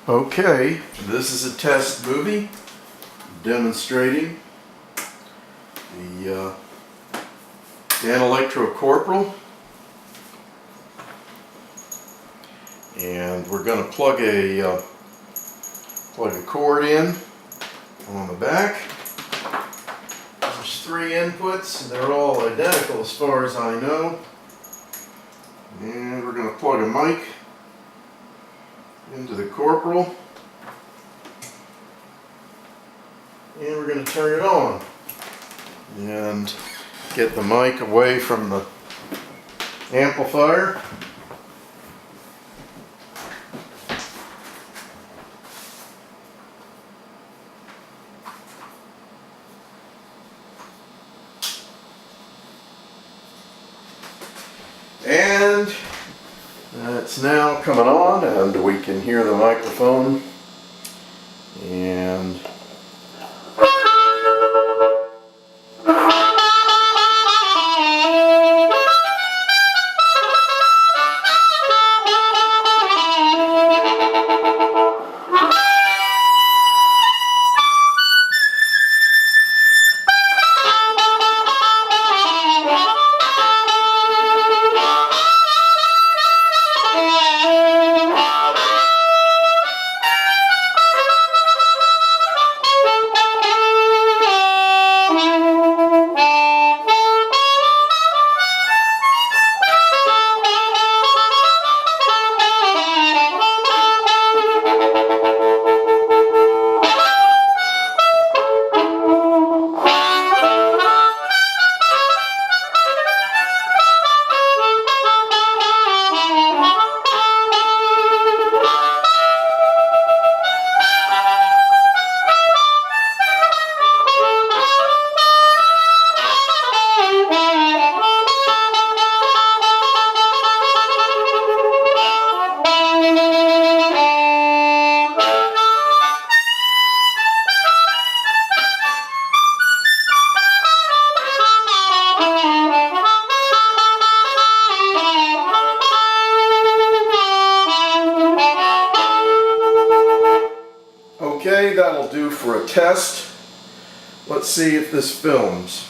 Okay, this is a test movie demonstrating the Danelectro Corporal, and we're going to plug a cord in on the back. There's 3 inputs, and they're all identical as far as I know. And we're going to plug a mic into the Corporal, and we're going to turn it on and get the mic away from the amplifier. And it's now coming on, and we can hear the microphone. And okay, that'll do for a test. Let's see if this films.